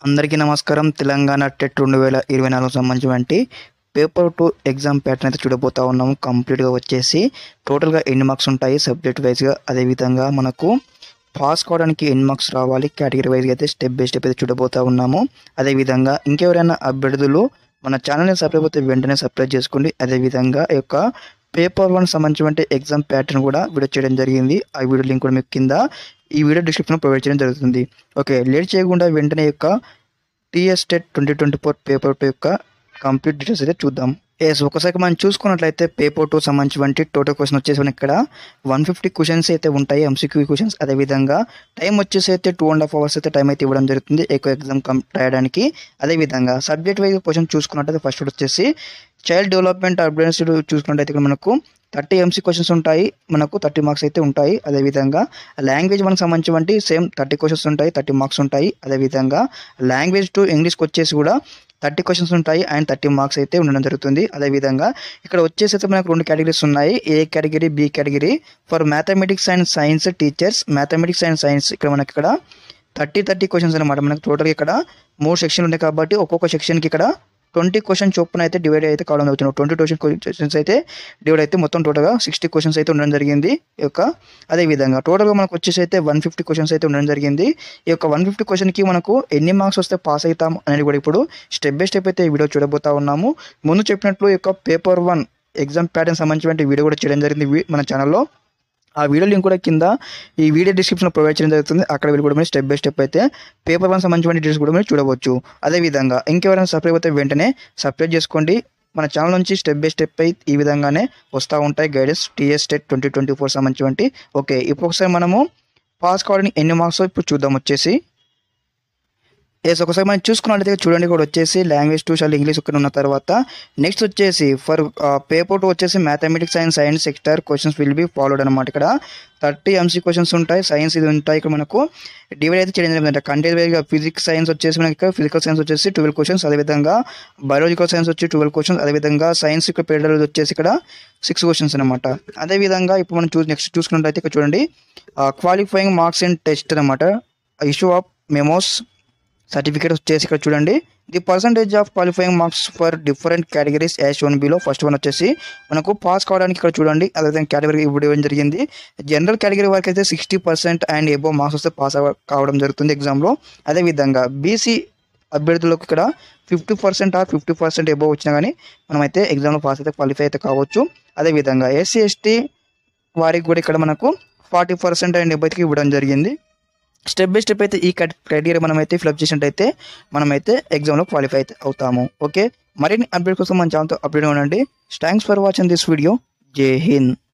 అందరికీ నమస్కారం. తెలంగాణ టెట్ 2024 సంబంధించినటువంటి పేపర్ 2 ఎగ్జామ్ ప్యాటర్న్ అయితే చూడబోతా ఉన్నాము. కంప్లీట్గా వచ్చేసి టోటల్గా ఎన్ని మార్క్స్ ఉంటాయి సబ్జెక్ట్ వైజ్గా, అదేవిధంగా మనకు పాస్ కావడానికి ఎన్ని మార్క్స్ రావాలి కేటగిరీ వైజ్గా అయితే స్టెప్ బై స్టెప్ అయితే చూడబోతా ఉన్నాము. అదేవిధంగా ఇంకెవరైనా అభ్యర్థులు మన ఛానల్ని సబ్స్క్రైబ్ అయితే వెంటనే సబ్స్క్రైబ్ చేసుకోండి. అదేవిధంగా ఈ యొక్క పేపర్ 1 సంబంధించిన ఎగ్జామ్ ప్యాటర్న్ కూడా వీడియో చేయడం జరిగింది. ఆ వీడియో లింక్ కూడా మీకు కింద ఈ వీడియో డిస్క్రిప్షన్లో ప్రొవైడ్ చేయడం జరుగుతుంది. ఓకే, లేట్ చేయకుండా వెంటనే యొక్క టీఎస్ టెట్ 2024 పేపర్ 2 యొక్క కంప్లీట్ డీటెయిల్స్ అయితే చూద్దాం. ఒకసారి మనం చూసుకున్నట్లయితే పేపర్ 2 సంబంధించి టోటల్ క్వశ్చన్ వచ్చేసి మనకి ఇక్కడ 150 క్వశ్చన్స్ అయితే ఉంటాయి, ఎంసీక్యూ క్వశ్చన్స్. అదేవిధంగా టైం వచ్చేసి అయితే 2.5 hours అయితే టైం అయితే ఇవ్వడం జరుగుతుంది ఎక్కువ ఎగ్జామ్ రాయడానికి. అదేవిధంగా సబ్జెక్ట్ వైజ్ క్వశ్చన్ చూసుకున్నట్లయితే ఫస్ట్ వచ్చేసి చైల్డ్ డెవలప్మెంట్ అడ్వాన్స్ చూసుకున్నట్టయితే ఇక్కడ మనకు 30 ఎంసీ క్వశ్చన్స్ ఉంటాయి, మనకు 30 మార్క్స్ అయితే ఉంటాయి. అదేవిధంగా లాంగ్వేజ్ మనకు సంబంధించి సేమ్ 30 క్వశ్చన్స్ ఉంటాయి, 30 మార్క్స్ ఉంటాయి. అదేవిధంగా లాంగ్వేజ్ టు ఇంగ్లీష్కి వచ్చేసి కూడా 30 క్వశ్చన్స్ ఉంటాయి అండ్ 30 మార్క్స్ అయితే ఉండడం జరుగుతుంది. అదేవిధంగా ఇక్కడ వచ్చేసి అయితే మనకు 2 కేటగిరీస్ ఉన్నాయి, A category B category. For mathematics and science teachers, mathematics and science ఇక్కడ మనకి ఇక్కడ 30 క్వశ్చన్స్ అనమాట. మనకు టోటల్గా ఇక్కడ 3 సెక్షన్లు ఉన్నాయి కాబట్టి ఒక్కొక్క సెక్షన్కి ఇక్కడ 20 క్వశ్చన్ చొప్పున అయితే డివైడ్ అయితే కావడం జరుగుతుంది. 20 క్వశ్చన్స్ అయితే డివైడ్ అయితే మొత్తం టోటల్గా 60 క్వశ్చన్స్ అయితే ఉండడం జరిగింది ఈ యొక్క. అదేవిధంగా టోటల్గా మనకు వచ్చేసి అయితే 150 క్వశ్చన్స్ అయితే ఉండడం జరిగింది. ఈ యొక్క 150 క్వశ్చన్కి మనకు ఎన్ని మార్క్స్ వస్తే పాస్ అవుతాం అనేది కూడా ఇప్పుడు స్టెప్ బై స్టెప్ అయితే ఈ వీడియో చూడబోతా ఉన్నాము. ముందు చెప్పినట్లు ఈ యొక్క పేపర్ 1 ఎగ్జామ్ ప్యాటర్న్ సంబంధించిన వీడియో కూడా చేయడం జరిగింది మన ఛానల్లో. ఆ వీడియో లింక్ కూడా కింద ఈ వీడియో డిస్క్రిప్షన్లో ప్రొవైడ్ చేయడం జరుగుతుంది. అక్కడ వీళ్ళు కూడా మీరు స్టెప్ బై స్టెప్ అయితే పేపర్ 1 సంబంధించిన డీటెయిల్స్ కూడా మీరు చూడవచ్చు. అదేవిధంగా ఇంకెవరైనా సబ్స్క్రైబ్ అయితే వెంటనే సబ్స్క్రైబ్ చేసుకోండి. మన ఛానల్ నుంచి స్టెప్ బై స్టెప్ అయితే ఈ విధంగానే వస్తూ ఉంటాయి గైడెన్స్ టీఎస్ టెట్ 2024 సంబంధించి. ఓకే, ఇప్పుడు ఒకసారి మనము పాస్ కావడానికి ఎన్ని మార్క్స్ ఇప్పుడు చూద్దాం. వచ్చేసి ఒకసారి మనం చూసుకున్నట్లయితే చూడండి, కూడా వచ్చేసి లాంగ్వేజ్ టు ఇంగ్లీష్ ఇక్కడ ఉన్న తర్వాత నెక్స్ట్ వచ్చేసి ఫర్ పేపర్ 2 వచ్చేసి mathematics and science sector questions will be followed అనమాట. ఇక్కడ 30 ఎంసీ క్వశ్చన్స్ ఉంటాయి, సైన్స్ ఇది ఉంటాయి. ఇక్కడ మనకు డివైడ్ అయితే చేయడం జరిగింది. కంటెంట్ వైజ్గా ఫిజిక్స్ సైన్స్ వచ్చేసి మనకి ఇక్కడ ఫిజికల్ సైన్స్ వచ్చేసి 12 క్వశ్చన్స్, అదేవిధంగా బయాలజికల్ సైన్స్ వచ్చి 12 క్వశ్చన్స్, అదేవిధంగా సైన్స్ ఇక్కడ పెరిడాలజీ వచ్చేసి ఇక్కడ 6 క్వశ్చన్స్ అనమాట. అదేవిధంగా ఇప్పుడు మనం నెక్స్ట్ చూసుకున్నట్లయితే ఇక్కడ చూడండి క్వాలిఫైయింగ్ మార్క్స్ ఇన్ టెస్ట్ అనమాట, ఇష్యూ ఆఫ్ మెమోస్ సర్టిఫికేట్ వచ్చేసి ఇక్కడ చూడండి the percentage of qualifying marks for different categories as one below. First one వచ్చేసి మనకు పాస్ కావడానికి ఇక్కడ చూడండి అదేవిధంగా కేటగిరీ ఇవ్వడం జరిగింది. జనరల్ కేటగిరీ వరకు అయితే 60% అండ్ ఎబో మార్క్స్ వస్తే పాస్ కావడం జరుగుతుంది ఎగ్జామ్లో. అదేవిధంగా బీసీ అభ్యర్థులకు ఇక్కడ 50% ఆర్ 50% ఎబో వచ్చినా కానీ మనమైతే ఎగ్జామ్లో పాస్ అయితే క్వాలిఫై అయితే కావచ్చు. అదేవిధంగా ఎస్సీ ఎస్టీ వారికి కూడా ఇక్కడ మనకు 40% అండ్ ఎబోకి ఇవ్వడం జరిగింది. స్టెప్ బై స్టెప్ అయితే ఈ క్రైటీరియా మనమైతే ఫిల్అప్ చేసినట్టయితే మనమైతే ఎగ్జామ్లో క్వాలిఫై అయితే అవుతాము. ఓకే, మరిన్ని అప్డేట్ కోసం మన ఛానల్తో అప్డేట్ ఉండండి. Thanks for watching this video. జై హింద్.